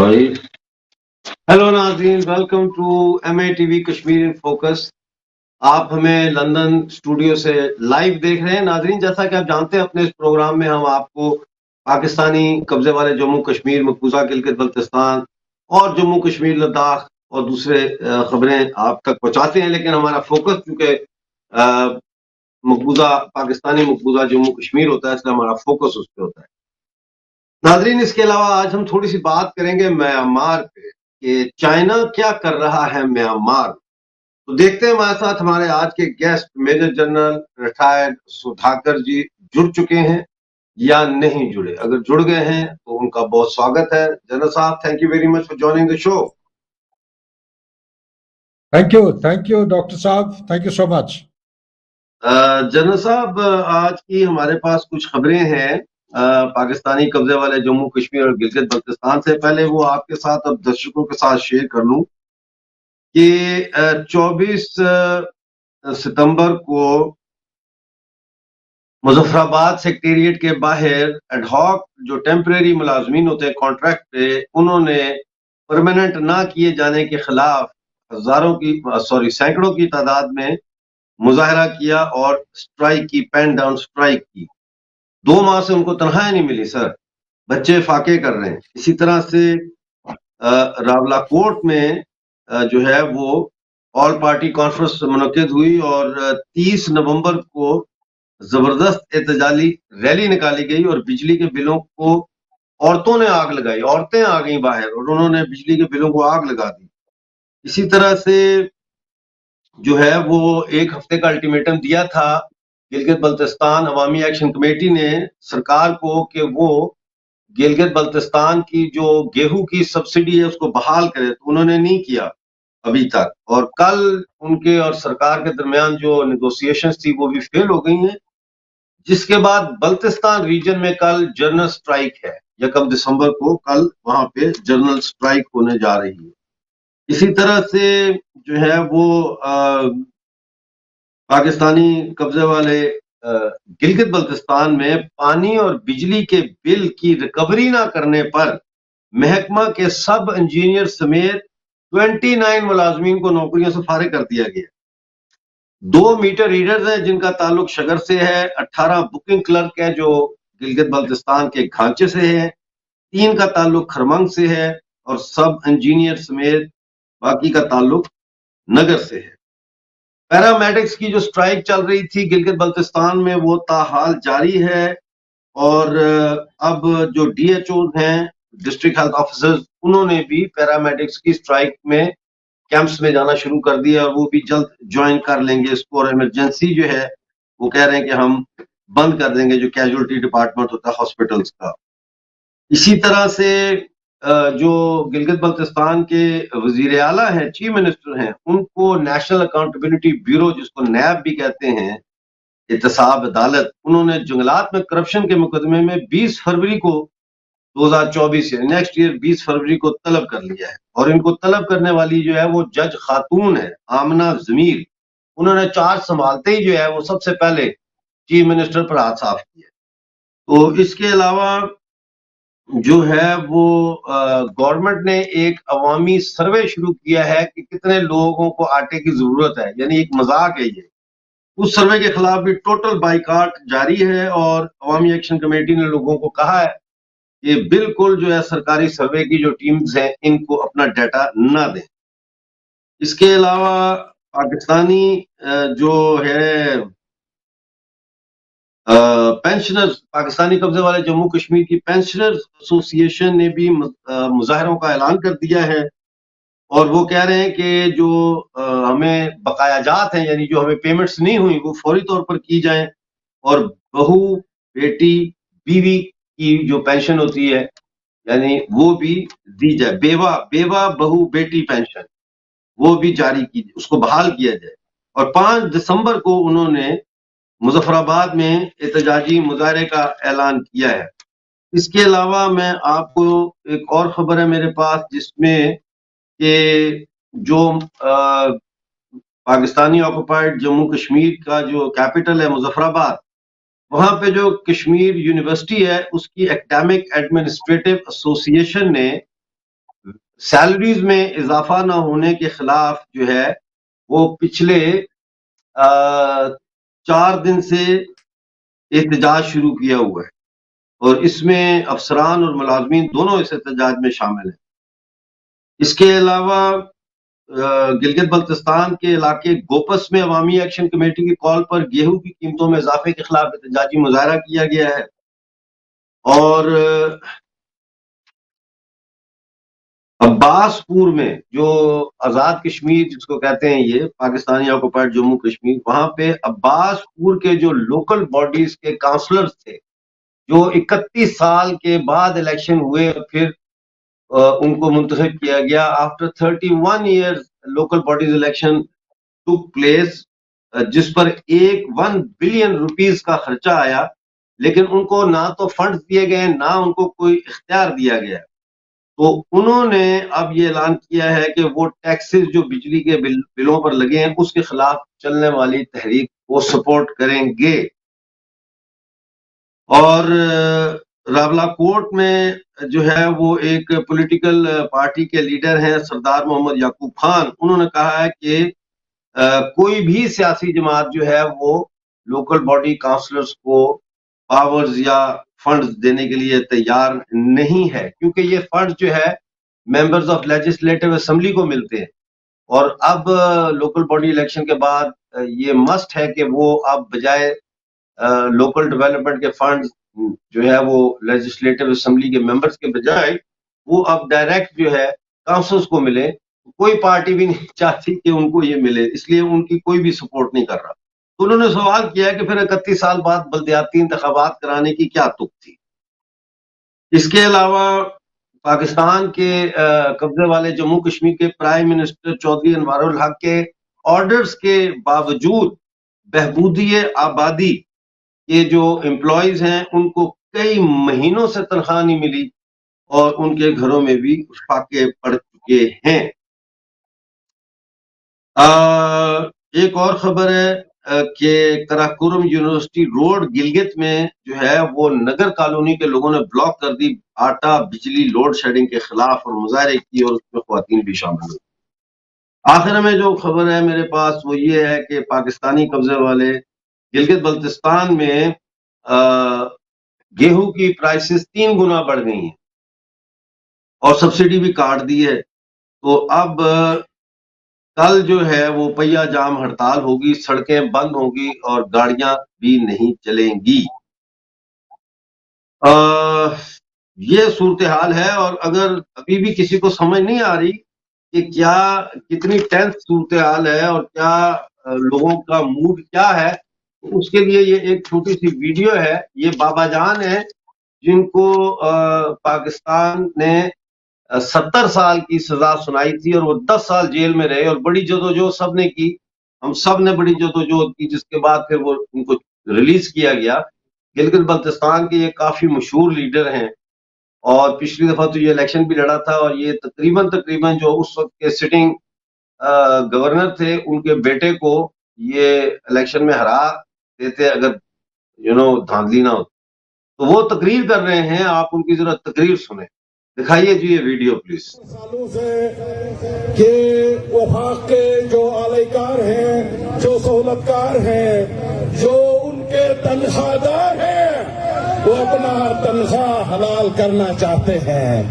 भाई। हेलो नाज़रीन, welcome to MATV Kashmir in focus. आप हमें लंदन स्टूडियो से लाइव देख रहे हैं। नाज़रीन, जैसा कि आप जानते हैं, अपने इस प्रोग्राम में हम आपको पाकिस्तानी कब्जे वाले जम्मू कश्मीर, मकबूजा गिलगित बल्तिस्तान और जम्मू कश्मीर, लद्दाख और दूसरे खबरें आप तक पहुंचाते हैं। लेकिन हमारा फोकस चूंकि मकबूजा पाकिस्तानी मकबूजा जम्मू कश्मीर होता है, इसलिए हमारा फोकस उस पर होता है। नाज़रीन, इसके अलावा आज हम थोड़ी सी बात करेंगे म्यांमार पे कि चाइना क्या कर रहा है म्यांमार। तो देखते हैं हमारे साथ हमारे आज के guest major general retired Sudhakar ji जुड़ चुके हैं या नहीं जुड़े। अगर जुड़ गए हैं तो उनका बहुत स्वागत है। जनरल साहब, thank you very much for joining the show. Thank you doctor साहब, thank you so much. General साहब, आज की हमारे पास कुछ खबरें हैं पाकिस्तानी कब्जे वाले जम्मू कश्मीर और गिलगित बल्तिस्तान से। पहले वो आपके साथ अब दर्शकों के साथ शेयर कर लूं कि 24 सितंबर को मुजफ्फराबाद सेक्रेटेरिएट के बाहर एडहॉक जो टेम्परेरी मुलाजमीन होते हैं कॉन्ट्रैक्ट पे, उन्होंने परमानेंट ना किए जाने के खिलाफ सैकड़ों की तादाद में मुजाहरा किया और स्ट्राइक की, पेन डाउन स्ट्राइक की। 2 माह से उनको तनख्वाह नहीं मिली सर, बच्चे फाके कर रहे हैं। इसी तरह से रावलाकोट में जो है वो ऑल पार्टी कॉन्फ्रेंस मुनक्किद हुई और 30 नवंबर को जबरदस्त एहतजाजी रैली निकाली गई और बिजली के बिलों को औरतों ने आग लगाई। औरतें आ गई बाहर और उन्होंने बिजली के बिलों को आग लगा दी। इसी तरह से जो है वो एक हफ्ते का अल्टीमेटम दिया था गिलगित बल्तिस्तान अवामी एक्शन कमेटी ने सरकार को कि वो गिलगित बल्तिस्तान की जो गेहूं की सब्सिडी है उसको बहाल करे, तो उन्होंने नहीं किया अभी तक। और कल उनके और सरकार के दरमियान जो नेगोशिएशंस थी वो भी फेल हो गई हैं, जिसके बाद बल्तिस्तान रीजन में कल जनरल स्ट्राइक है। 1 दिसंबर को कल वहां पे जनरल स्ट्राइक होने जा रही है। इसी तरह से जो है वो पाकिस्तानी कब्जे वाले गिलगित बल्तिस्तान में पानी और बिजली के बिल की रिकवरी ना करने पर महकमा के सब इंजीनियर समेत 29 मुलाजमीन को नौकरियों से फारिग कर दिया गया। 2 मीटर रीडर्स हैं जिनका ताल्लुक शगर से है, 18 बुकिंग क्लर्क है जो गिलगित बल्तिस्तान के घांचे से है, 3 का ताल्लुक खरमंग से है और सब इंजीनियर समेत बाकी का ताल्लुक नगर से है। पैरामेडिक्स की जो स्ट्राइक चल रही थी गिलगित बल्तिस्तान में वो ताहाल जारी है और अब जो DHO हैं, डिस्ट्रिक्ट हेल्थ ऑफिसर्स, उन्होंने भी पैरामेडिक्स की स्ट्राइक में कैंप्स में जाना शुरू कर दिया और वो भी जल्द ज्वाइन कर लेंगे इसको। और इमरजेंसी जो है वो कह रहे हैं कि हम बंद कर देंगे जो कैजुअलिटी डिपार्टमेंट होता है हॉस्पिटल्स का। इसी तरह से जो गिलगित बल्तिस्तान के वजीर आला हैं, चीफ मिनिस्टर हैं, उनको नेशनल अकाउंटेबिलिटी ब्यूरो जिसको नैब भी कहते हैं, एहतसाब अदालत, उन्होंने जंगलात में करप्शन के मुकदमे में 20 फरवरी को 2024 नेक्स्ट ईयर 20 फरवरी को तलब कर लिया है। और इनको तलब करने वाली जो है वो जज खातून है, आमना जमीर। उन्होंने चार्ज संभालते ही जो है वो सबसे पहले चीफ मिनिस्टर पर हाथ साफ किया। तो इसके अलावा जो है वो गवर्नमेंट ने एक अवामी सर्वे शुरू किया है कि कितने लोगों को आटे की जरूरत है, यानी एक मजाक है ये। उस सर्वे के खिलाफ भी टोटल बाइकाट जारी है और अवामी एक्शन कमेटी ने लोगों को कहा है कि बिल्कुल जो है सरकारी सर्वे की जो टीम्स हैं इनको अपना डाटा ना दें। इसके अलावा पाकिस्तानी जो है पेंशनर्स, पाकिस्तानी कब्जे वाले जम्मू कश्मीर की पेंशनर्स एसोसिएशन ने भी मुजाहरों का ऐलान कर दिया है और वो कह रहे हैं कि जो हमें बकायाजात हैं, यानी जो हमें पेमेंट्स नहीं हुई, वो फौरी तौर पर की जाएं और बहू, बेटी, बीवी की जो पेंशन होती है यानी वो भी दी जाए। बेवा बहू बेटी पेंशन वो भी जारी की, उसको बहाल किया जाए। और 5 दिसंबर को उन्होंने मुजफ्फराबाद में एहतजाजी मुजाहरे का ऐलान किया है। इसके अलावा मैं आपको एक और खबर है मेरे पास जिसमें कि जो पाकिस्तानी ऑक्युपाइड जम्मू कश्मीर का जो कैपिटल है मुजफ्फराबाद, वहां पे जो कश्मीर यूनिवर्सिटी है उसकी एकेडमिक एडमिनिस्ट्रेटिव एसोसिएशन ने سیلریز میں اضافہ نہ ہونے کے خلاف جو ہے وہ پچھلے 4 دن سے احتجاج شروع کیا ہوا ہے، اور اس میں افسران اور ملازمین دونوں اس احتجاج میں شامل ہیں۔ اس کے علاوہ گلگت بلتستان کے علاقے گوپس میں عوامی ایکشن کمیٹی کی کال پر گیہوں کی قیمتوں میں اضافے کے خلاف احتجاجی مظاہرہ کیا گیا ہے، اور عباس پور میں جو آزاد کشمیر جس کو کہتے ہیں یہ پاکستانی آکوپائڈ جموں کشمیر، وہاں پہ عباس پور کے جو لوکل باڈیز کے کاؤنسلرز تھے جو 31 سال کے بعد الیکشن ہوئے اور پھر ان کو منتخب کیا گیا، after 31 years local bodies election took place, جس پر 1 بلین روپیز کا خرچہ آیا، لیکن ان کو نہ تو فنڈز دیے گئے نہ ان کو کوئی اختیار دیا گیا۔ تو انہوں نے اب یہ اعلان کیا ہے کہ وہ ٹیکسز جو بجلی کے بلوں پر لگے ہیں اس کے خلاف چلنے والی تحریک کو سپورٹ کریں گے۔ اور راولاکوٹ میں جو ہے وہ ایک پولیٹیکل پارٹی کے لیڈر ہیں سردار محمد یعقوب خان، انہوں نے کہا ہے کہ کوئی بھی سیاسی جماعت جو ہے وہ لوکل باڈی کاؤنسلرز کو پاورز یا فنڈز دینے کے لیے تیار نہیں ہے، کیونکہ یہ فنڈز جو ہے ممبرز آف لیجسلیٹو اسمبلی کو ملتے ہیں، اور اب لوکل باڈی الیکشن کے بعد یہ مسٹ ہے کہ وہ اب بجائے لوکل ڈیولپمنٹ کے فنڈز جو ہے وہ لیجسلیٹو اسمبلی کے ممبرز کے بجائے وہ اب ڈائریکٹ جو ہے کاؤنسلز کو ملے۔ کوئی پارٹی بھی نہیں چاہتی کہ ان کو یہ ملے، اس لیے ان کی کوئی بھی سپورٹ نہیں کر رہا۔ تو انہوں نے سوال کیا کہ پھر 31 سال بعد بلدیاتی انتخابات کرانے کی کیا تک تھی۔ اس کے علاوہ پاکستان کے قبضے والے جموں کشمیر کے پرائم منسٹر چودھری انوار الحق کے آرڈرز کے باوجود بہبودی آبادی کے جو امپلائیز ہیں ان کو کئی مہینوں سے تنخواہ نہیں ملی، اور ان کے گھروں میں بھی فاقے پڑ چکے ہیں۔ ایک اور خبر ہے کہ کراکورم یونیورسٹی روڈ گلگت میں جو ہے وہ نگر کالونی کے لوگوں نے بلاک کر دی آٹا بجلی لوڈ شیڈنگ کے خلاف اور مظاہرے کی، اور اس میں خواتین بھی شامل ہوئی۔ آخر میں جو خبر ہے میرے پاس وہ یہ ہے کہ پاکستانی قبضے والے گلگت بلتستان میں گیہوں کی پرائسز 3 گنا بڑھ گئی ہیں اور سبسڈی بھی کاٹ دی ہے۔ تو اب کل جو ہے وہ پہیا جام ہڑتال ہوگی، سڑکیں بند ہوگی اور گاڑیاں بھی نہیں چلیں گی۔ یہ صورتحال ہے، اور اگر ابھی بھی کسی کو سمجھ نہیں آ رہی کہ کیا کتنی ٹینس صورتحال ہے اور کیا لوگوں کا موڈ کیا ہے، اس کے لیے یہ ایک چھوٹی سی ویڈیو ہے۔ یہ بابا جان ہیں جن کو پاکستان نے 70 سال کی سزا سنائی تھی، اور وہ 10 سال جیل میں رہے، اور بڑی جدوجہد سب نے کی، ہم سب نے بڑی جدوجہد کی، جس کے بعد پھر وہ ان کو ریلیز کیا گیا۔ گلگت بلتستان کے یہ کافی مشہور لیڈر ہیں، اور پچھلی دفعہ تو یہ الیکشن بھی لڑا تھا، اور یہ تقریباً جو اس وقت کے سٹنگ گورنر تھے ان کے بیٹے کو یہ الیکشن میں ہرا دیتے اگر دھاندلی نہ ہو۔ تو وہ تقریر کر رہے ہیں، آپ ان کی ذرا تقریر سنیں۔ دکھائیے جی یہ ویڈیو پلیز۔ سالوں سے کہ وفاق کے جو اعلیکار ہیں، جو سہولت کار ہیں، جو ان کے تنخواہ دار ہیں، وہ اپنا تنخواہ حلال کرنا چاہتے ہیں،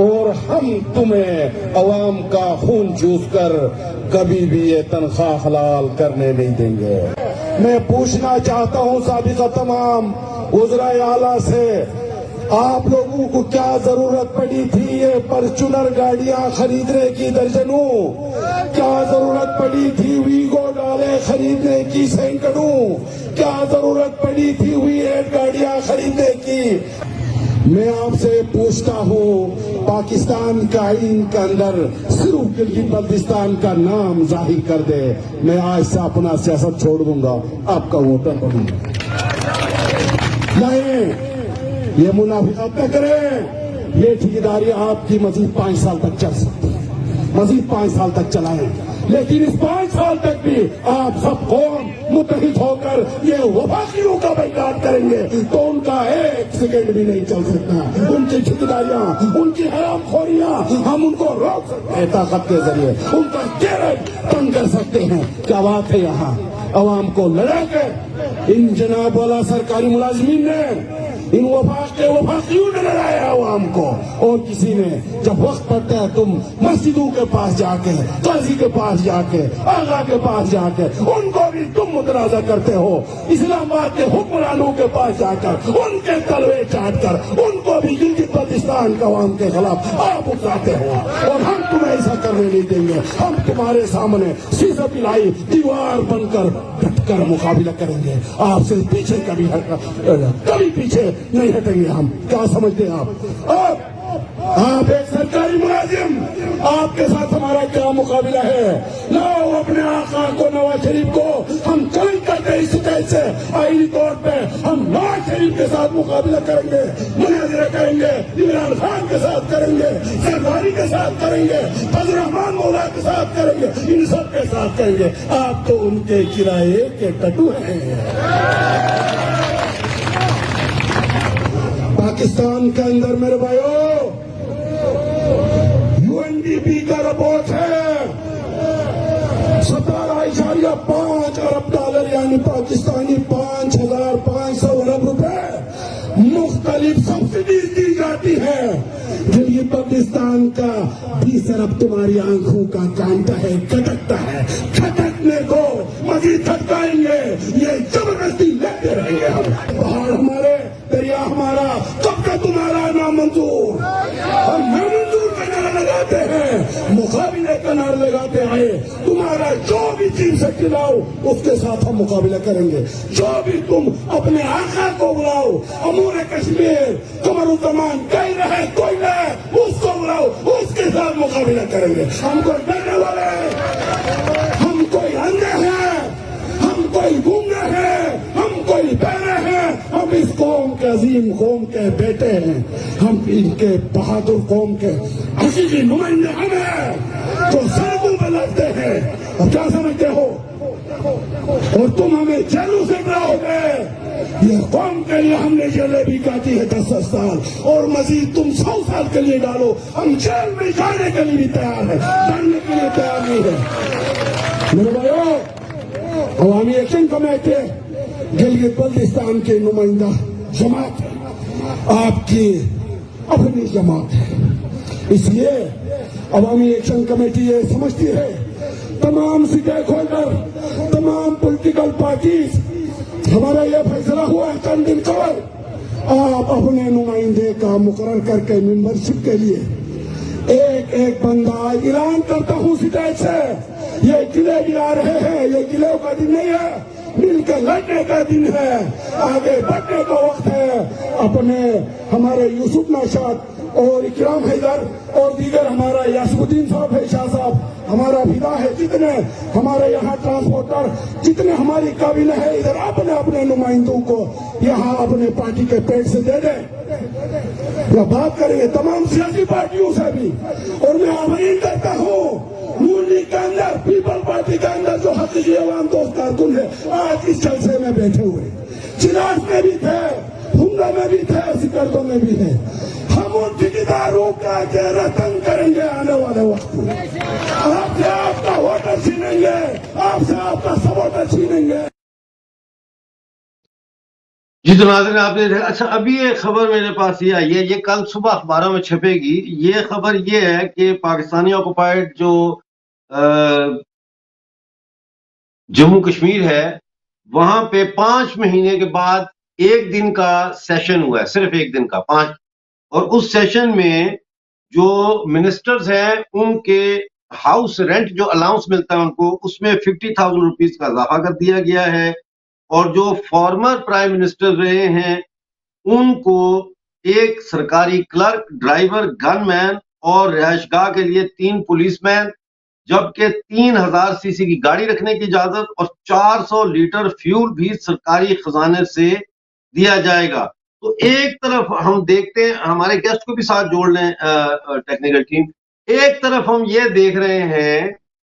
اور ہم تمہیں عوام کا خون چوس کر کبھی بھی یہ تنخواہ حلال کرنے نہیں دیں گے۔ میں پوچھنا چاہتا ہوں سابقہ تمام وزرائے اعلیٰ سے، آپ لوگوں کو کیا ضرورت پڑی تھی یہ پرچونر گاڑیاں خریدنے کی درجنوں؟ کیا ضرورت پڑی تھی ویگو ڈالے خریدنے کی سینکڑوں؟ کیا ضرورت پڑی تھی V8 گاڑیاں خریدنے کی؟ میں آپ سے پوچھتا ہوں، پاکستان کا آئین کے اندر صرف گلگت بلتستان کا نام ظاہر کر دے، میں آج سے اپنا سیاست چھوڑ دوں گا، آپ کا ووٹر بنوں گا۔ نہیں، یہ منافقت نہ کریں، یہ ٹھیکیداری آپ کی مزید 5 سال تک چل سکتی ہے، مزید 5 سال تک چلائیں۔ लेकिन इस 5 साल तक भी आप सब कौम मुत्तहिद होकर ये वफाकियों का बैकाट करेंगे तो उनका एक सेकंड भी नहीं चल सकता। उनकी ठिकादारियां, उनकी हरामखोरियां हम उनको रोक सकते हैं ताकत के जरिए, उनका गैरत तंग कर सकते हैं। क्या बात है, यहाँ अवाम को लड़ा कर इन जनाब वाला सरकारी मुलाजमीन ने, इन वफाकियों ने लड़ाया अवाम को, और किसी ने जब वक्त पड़ता है तुम मस्जिदों के पास जाके, काजी के पास जाके, आगा के पास जाके उनको भी तुम मुतनाज़ा करते हो। इस्लामाबाद के हुक्मरानों के पास जाकर उनके तलवे चाट कर उनको भी गिलगित बल्तिस्तान के अवाम के खिलाफ आप उठाते हो, और हम तुम्हें ऐसा करने नहीं देंगे। हम तुम्हारे सामने सीधा पिलाई दीवार बनकर डटकर मुकाबला करेंगे, आपसे पीछे कभी पीछे नहीं हटेंगे हम। क्या समझते हैं आप एक सरकारी मुलाजिम, आपके साथ हमारा क्या मुकाबला है? लाओ अपने आका को, नवाज शरीफ को हम चैलेंज करते हैं, इस शिकायत से आईनी तौर पे हम नवाज शरीफ के साथ मुकाबला करेंगे, मुनाजरा करेंगे, इमरान खान के साथ करेंगे, सरदारी के साथ करेंगे, फजल रहमान मौला के साथ करेंगे, इन सब के साथ करेंगे। आप तो उनके किराए के टटू हैं। पाकिस्तान के अंदर मेरे भाइयों यूएनडीपी का रिपोर्ट है 17.5 अरब डॉलर यानी पाकिस्तानी 5,500 अरब रुपए मुख्तलिफ सब्सिडीज दी जाती है। गिलगित बल्तिस्तान का 20 अरब तुम्हारी आंखों का कांटा है, खटकता है, खटकने को मजीद खटकाएंगे, ये जबरदस्ती लेते रहेंगे हम। पहाड़ हमारे, दरिया हमारा, कब का तुम्हारा नामंजूर, हम नामंजूर का नारा लगाते हैं, मुकाबले का नारा लगाते आए। तुम्हारा जो भी चीज से खिलाओ उसके साथ हम मुकाबला करेंगे। जो भी तुम अपने आका को बुलाओ, अमूर कश्मीर, कमरुज़्ज़मान कहीं रहे कोई रहे, उसको बुलाओ, उसके साथ मुकाबला करेंगे। हम कोई डरने वाले हैं, हम कोई अंधे हैं, हम कोई गूंगे हैं, हम कोई बहरे हैं, हम इस कौम के अजीम कौम के बेटे हैं, हम इनके बहादुर कौम के हकीकी नुमाइंदे हम हैं तो सड़कों पर लड़ते हैं। अब क्या समझते हो? और तुम हमें जेलों से डराओगे? ये कौम के लिए हमने जलेबी काटी है 10-10 साल, और मजीद तुम 100 साल के लिए डालो, हम जेल में जाने के लिए भी तैयार है, डरने के लिए तैयार नहीं है। मेरे भाइयों, अवामी एक्शन कमेटी गिलगित बल्तिस्तान के नुमाइंदा जमात है, आपकी अपनी जमात है, इसलिए अवामी एक्शन कमेटी ये समझती है तमाम स्टेक होल्डर, तमाम पॉलिटिकल पार्टीज, हमारा यह फैसला हुआ है चंद दिन कबल, आप अपने नुमाइंदे का मुकर्रर करके मेंबरशिप के लिए एक बंदा ऐलान करता हूँ स्टेज से। ये किले गिरा रहे हैं, ये किले का दिन नहीं है, मिलकर लड़ने का दिन है, आगे बढ़ने का वक्त है। अपने हमारे यूसुफ नौशाद और इकराम हैदर और दीगर हमारा यासुद्दीन साहब है, शाह साहब, हमारा फिदा है, जितने हमारे यहाँ ट्रांसपोर्टर, जितने हमारी काबिने है, इधर अपने अपने नुमाइंदों को यहाँ अपने पार्टी के पेट से दे दें। या बात करेंगे तमाम सियासी पार्टियों से भी, और मैं आह्वान करता हूँ मूली के अंदर, पीपल पार्टी के अंदर जो हकीकी अवाम दोस्त कारकुन है, आज इस जलसे में बैठे हुए, चिराग में भी थे, हुंदा में भी थे, सिकंदर में भी है, हम उन ठेकेदारों का चेहरा तंग करेंगे आने वाले वक्त में। आपसे आपका वोटर छीनेंगे, आपसे आपका सपोर्टर छीनेंगे। जी तो नाज़रीन, आपने अच्छा, अभी ये खबर मेरे पास ये आई है, ये कल सुबह अखबारों में छपेगी। ये खबर ये है कि पाकिस्तानी ऑक्युपाइड जो जम्मू कश्मीर है, वहां पे 5 महीने के बाद एक दिन का सेशन हुआ है, सिर्फ एक दिन का 5, और उस सेशन में जो मिनिस्टर्स हैं उनके हाउस रेंट जो अलाउंस मिलता है उनको, उसमें 50,000 रुपीज का इजाफा कर दिया गया है, और जो फॉर्मर प्राइम मिनिस्टर रहे हैं उनको एक सरकारी क्लर्क, ड्राइवर, गनमैन और रिहायशगाह के लिए 3 पुलिसमैन, जबकि 3000 सीसी की गाड़ी रखने की इजाजत और 400 लीटर फ्यूल भी सरकारी खजाने से दिया जाएगा। तो एक तरफ हम देखते हैं, हमारे गेस्ट को भी साथ जोड़ लें टेक्निकल टीम, एक तरफ हम ये देख रहे हैं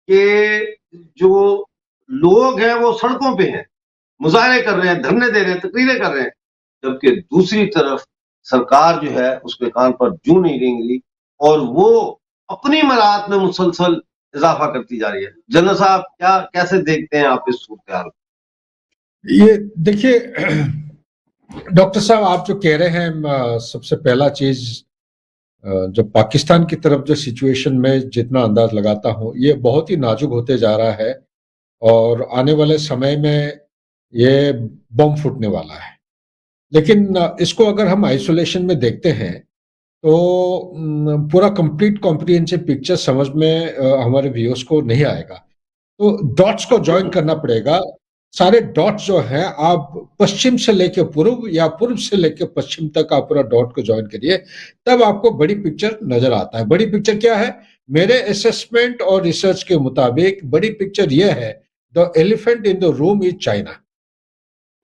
کہ جو لوگ ہیں وہ سڑکوں پہ ہیں، مظاہرے کر رہے ہیں، دھرنے دے رہے ہیں، تقریریں کر رہے ہیں، جبکہ دوسری طرف سرکار جو ہے اس کے کان پر جوں نہیں رینگی اور وہ اپنی مراعات میں مسلسل اضافہ کرتی جا رہی ہے. جنرل صاحب کیسے دیکھتے ہیں آپ اس صورتحال؟ یہ دیکھیے ڈاکٹر صاحب آپ جو کہہ رہے ہیں، سب سے پہلا چیز جو پاکستان کی طرف جو سچویشن میں جتنا انداز لگاتا ہوں، یہ بہت ہی نازک ہوتے جا رہا ہے اور آنے والے سمے میں یہ بم پھوٹنے والا ہے. لیکن اس کو اگر ہم آئسولیشن میں دیکھتے ہیں تو پورا کمپلیٹ کمپریہنسو پکچر سمجھ میں ہمارے ویورز کو نہیں آئے گا. تو ڈاٹس کو جوائن کرنا پڑے گا. سارے ڈاٹس جو ہیں آپ پشچم سے لے کے پورب یا پورب سے لے کے پشچم تک آپ پورا ڈاٹ کو جوائن کریے، تب آپ کو بڑی پکچر نظر آتا ہے. بڑی پکچر کیا ہے؟ میرے اسسمنٹ اور ریسرچ کے مطابق بڑی پکچر یہ ہے، دا elephant in the room is China.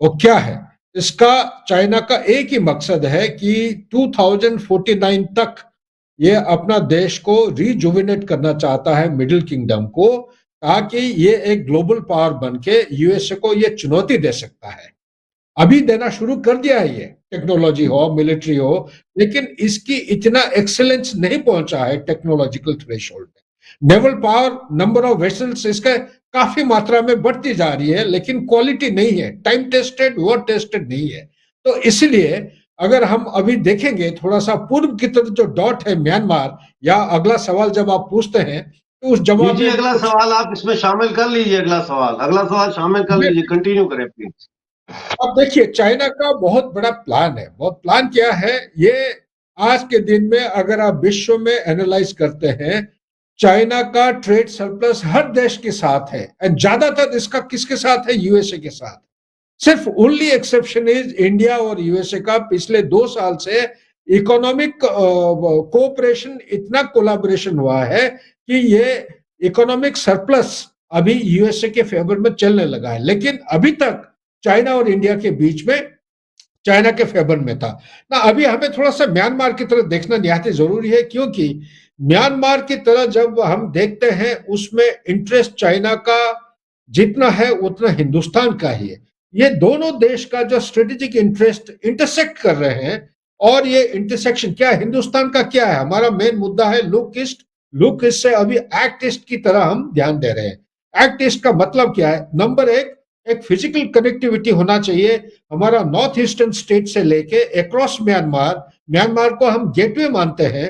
وہ کیا ہے؟ اس کا چائنا کا ایک ہی مقصد ہے کہ 2049 تک یہ اپنا دیش کو ریجوینیٹ کرنا چاہتا ہے، مڈل کنگڈم کو، تاکہ یہ ایک گلوبل پاور بن کے یو ایس اے کو یہ چنوتی دے سکتا ہے. ابھی دینا شروع کر دیا ہے، یہ ٹیکنالوجی ہو، ملٹری ہو، لیکن اس کی اتنا ایکسلنس نہیں پہنچا ہے ٹیکنالوجیکل تھریشولڈ میں. نیول پاور، نمبر آف ویسلز اس کا کافی ماترا میں بڑھتی جا رہی ہے، لیکن کوالٹی نہیں ہے، ٹائم ٹیسٹڈ ورڈ ٹیسٹڈ نہیں ہے. تو اس لیے اگر ہم ابھی دیکھیں گے تھوڑا سا پورب کی طرف جو ڈاٹ ہے میانمار، یا اگلا سوال جب آپ پوچھتے ہیں تو اس جواب جی میں اگلا سوال آپ اس میں شامل کر لیجئے. اگلا سوال شامل کر لیجئے. کنٹینیو کریں پلیز. اب دیکھیے چائنا کا بہت بڑا پلان ہے. بہت پلان کیا ہے؟ یہ آج کے دن میں اگر آپ وشو میں اینالائز کرتے ہیں، چائنا کا ٹریڈ سرپلس ہر دیش کے ساتھ ہے، زیادہ تر اس کا کس کے ساتھ ہے؟ یو ایس اے کے ساتھ. صرف اونلی ایکسیپشن از انڈیا اور یو ایس اے کا پچھلے 2 سال سے اکنامک کوپریشن اتنا کولابریشن ہوا ہے کہ یہ اکنامک سرپلس ابھی یو ایس اے کے فیور میں چلنے لگا ہے. لیکن ابھی تک چائنا اور انڈیا کے بیچ میں چائنا کے فیور میں تھا نا. ابھی ہمیں تھوڑا سا میانمار کی طرف دیکھنا نہایت ضروری ہے، کیونکہ میانمار کی طرح جب ہم دیکھتے ہیں اس میں انٹرسٹ چائنا کا جتنا ہے اتنا ہندوستان کا ہی ہے. یہ دونوں دیش کا جو اسٹریٹجک انٹرسٹ انٹرسیکٹ کر رہے ہیں، اور یہ انٹرسیکشن کیا ہے؟ ہندوستان کا کیا ہے؟ ہمارا مین مدعا ہے لک ایسٹ. لک ایسٹ سے ابھی ایکٹ ایسٹ کی طرح ہم دھیان دے رہے ہیں. ایکٹ ایسٹ کا مطلب کیا ہے؟ نمبر ایک فزیکل کنیکٹیوٹی ہونا چاہیے ہمارا نارتھ ایسٹرن اسٹیٹ سے لے کے اکراس میانمار کو ہم گیٹ وے مانتے ہیں.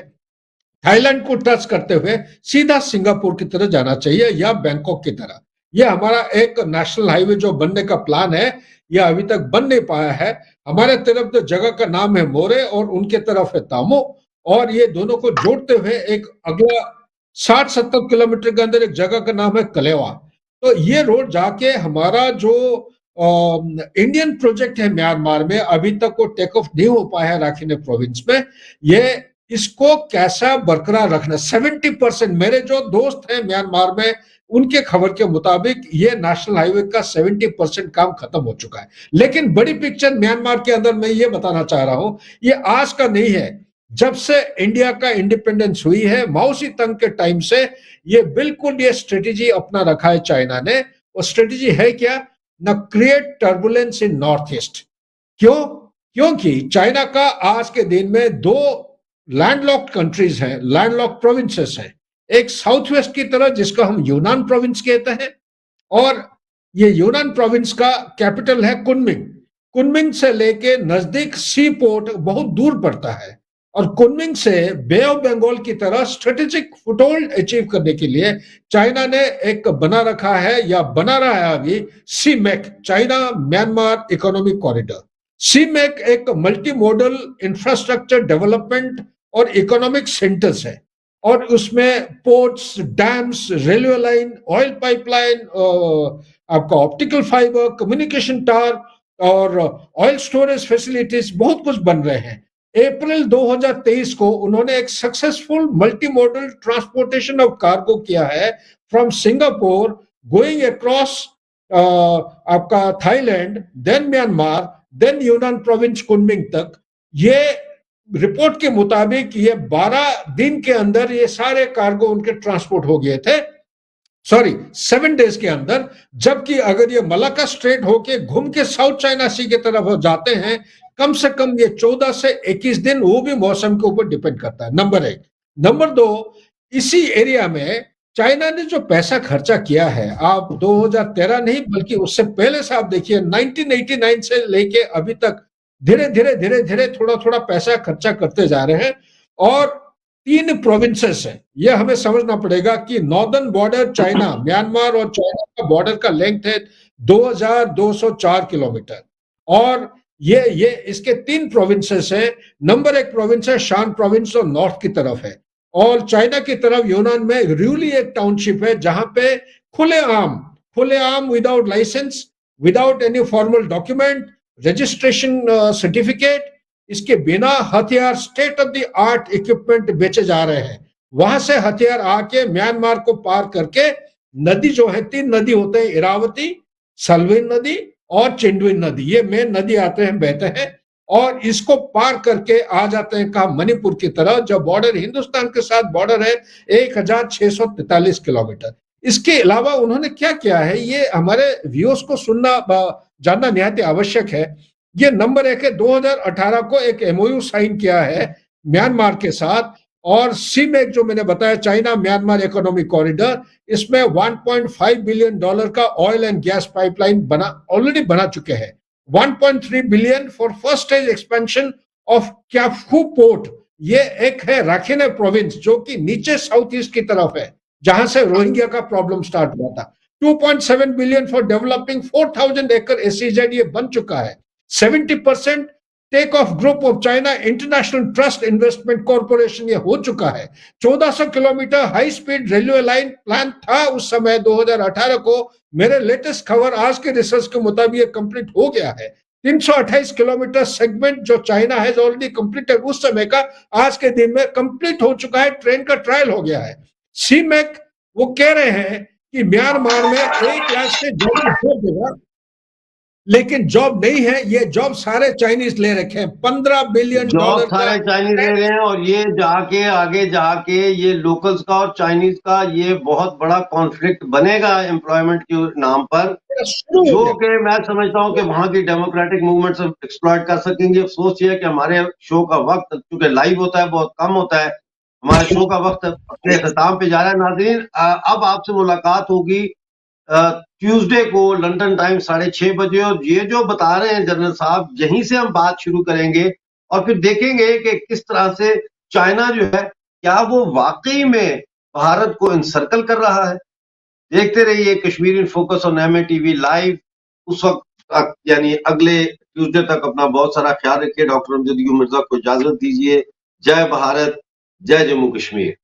تھائی لینڈ کو ٹچ کرتے ہوئے سیدھا سنگاپور کی طرح جانا چاہیے یا بینکاک کی طرح. یہ ہمارا ایک نیشنل ہائی وے جو بننے کا پلان ہے، یہ ابھی تک بن نہیں پایا ہے. ہمارے طرف جو جگہ کا نام ہے مورے اور ان کے طرف ہے تامو، اور یہ دونوں کو جوڑتے ہوئے ایک اگلا 60-70 کلومیٹر کے اندر ایک جگہ کا نام ہے کلیوا. تو یہ روڈ جا کے ہمارا جو انڈین پروجیکٹ ہے میانمار میں، ابھی تک وہ ٹیک آف نہیں ہو پایا ہے راکھینے پروونس میں. یہ اس کو کیسا برقرار رکھنا. 70% میرے جو دوست ہیں میانمار میں، ان کے خبر کے مطابق یہ نیشنل ہائی وے کا 70% کام ختم ہو چکا ہے. لیکن بڑی پکچر میانمار کے اندر میں یہ بتانا چاہ رہا ہوں، یہ آج کا نہیں ہے. جب سے انڈیا کا انڈیپینڈنس ہوئی ہے، ماؤ سی تنگ کے ٹائم سے یہ بالکل یہ اسٹریٹجی اپنا رکھا ہے چائنا نے. اور اسٹریٹجی ہے کیا؟ نہ کریٹ ٹربولنس ان نارتھ ایسٹ. کیونکہ چائنا کا آج کے دن میں 2 لینڈ لاکڈ کنٹریز ہیں، لینڈ لاکڈ پروونسز ہیں. ایک ساؤتھ ویسٹ کی طرح جس کا ہم یونان پروونس کہتے ہیں، اور یہ یونان پروونس کا کیپٹل ہے کنمنگ. کنمنگ سے لے کے نزدیک سی پورٹ بہت دور پڑتا ہے، اور کنمنگ سے بے آف بنگال کی طرح اسٹریٹجک فٹ ہولڈ اچیو کرنے کے لیے چائنا نے ایک بنا رکھا ہے یا بنا رہا ہے ابھی C MEC, China Myanmar economic corridor. C MEC ایک ملٹی موڈل انفراسٹرکچر ڈیولپمنٹ اور اکنامک سینٹرز ہے، اور اس میں ports, dams, railway line, oil pipe line, آپ کا آپٹیکل فائبر، کمیونیکیشن ٹاور اور آئل سٹوریج فیسلٹیز بہت کچھ بن رہے ہیں. اپریل 2023 کو انہوں نے ایک successful multi modal transportation of cargo کیا ہے فرام سنگاپور گوئنگ اکراس آپ کا Thailand, then Myanmar, then Yunnan province کنمنگ تک. یہ رپورٹ کے مطابق یہ 12 دن کے اندر یہ سارے کارگو ان کے ٹرانسپورٹ ہو گئے تھے. सॉरी 7 डेज के अंदर, जबकि अगर ये मलाक्का स्ट्रेट होके घूम के साउथ चाइना सी की तरफ हो जाते हैं, कम से कम ये 14 से 21 दिन, वो भी मौसम के ऊपर डिपेंड करता है, नंबर 1। नंबर 2, इसी एरिया में चाइना ने जो पैसा खर्चा किया है, आप 2013 नहीं बल्कि उससे पहले से आप देखिए 1989 से लेके अभी तक धीरे धीरे थोड़ा थोड़ा पैसा खर्चा करते जा रहे हैं। और 3 प्रोविंसेस है, ये हमें समझना पड़ेगा कि नॉर्दर्न बॉर्डर चाइना, म्यांमार और चाइना का बॉर्डर का लेंथ है 2204 किलोमीटर, और ये इसके 3 प्रोविंसेस है। नंबर 1 प्रोविंस है शान प्रोविंस, और नॉर्थ की तरफ है, और चाइना की तरफ यूनान में र्यूली एक टाउनशिप है, जहां पे खुलेआम without license, without any formal document, registration certificate, इसके बिना हथियार, state of the art equipment बेचे जा रहे हैं। वहां से हथियार आके म्यांमार को पार करके, नदी जो है 3 नदी होते हैं, इरावती, सलविन नदी और चिंडविन नदी, ये मेन नदी आते हैं, बहते हैं, और इसको पार करके आ जाते हैं कहा मणिपुर की तरह, जो बॉर्डर हिंदुस्तान के साथ बॉर्डर है 1643 किलोमीटर। इसके अलावा उन्होंने क्या किया है, ये हमारे व्यूअर्स को जानना निहायत आवश्यक है। ये नंबर 1 है, 2018 को एक एमओयू साइन किया है म्यांमार के साथ, और सीमेक जो मैंने बताया, चाइना म्यांमार इकोनॉमिक कॉरिडोर, इसमें $1.5 बिलियन का oil and gas pipeline already बना चुके हैं। 1.3 billion for first stage expansion of Kyaukphyu port, ये एक है राखिने प्रोविंस जो कि नीचे साउथ ईस्ट की तरफ है, जहां से रोहिंग्या का प्रॉब्लम स्टार्ट हुआ था। 2.7 बिलियन फॉर डेवलपिंग 4000 एकड़ एसईजेड, ये बन चुका है। 70% take off group of China International Trust Investment Corporation, ये हो चुका है। 1400 kilometre high speed railway line plan था उस समय 2018 को, मेरे लेटेस्ट खबर आज के रिसर्च के मुताबिक ये कंप्लीट हो गया है। 328 किलोमीटर सेगमेंट जो चाइना है ऑलरेडी कंप्लीटेड, उस समय का आज के दिन में कंप्लीट हो चुका है, ट्रेन का ट्रायल हो गया है। सीमेक वो कह रहे हैं कि म्यांमार में 1 लाख से जॉब, लेकिन जॉब नहीं है, ये जॉब सारे चाइनीज ले रखे हैं। $15 बिलियन जॉब सारे चाइनीज ले रहे हैं, और ये जाके आगे जाके ये लोकल्स का और चाइनीज का ये बहुत बड़ा कॉन्फ्लिक्ट बनेगा एम्प्लॉयमेंट के नाम पर, जो कि मैं समझता हूं कि वहां की डेमोक्रेटिक मूवमेंट से एक्सप्लॉइट कर सकेंगे। अफसोस ये है कि हमारे शो का वक्त चूंकि लाइव होता है बहुत कम होता है, हमारे शो का वक्त अपने अख्ताम पे जा रहा है। नाज़रीन, अब आपसे मुलाकात होगी ट्यूसडे को लंदन टाइम 6:30 बजे, और ये जो बता रहे हैं जनरल साहब, यहीं से हम बात शुरू करेंगे और फिर देखेंगे कि किस तरह से चाइना जो है, क्या वो वाकई में भारत को इनसर्कल कर रहा है। देखते रहिए कश्मीर इन फोकस और एमए टीवी लाइव। उस वक्त तक यानी अगले ट्यूसडे तक अपना बहुत सारा ख्याल रखिए। डॉक्टर अमजद मिर्जा को इजाजत दीजिए। जय भारत, जय जम्मू कश्मीर।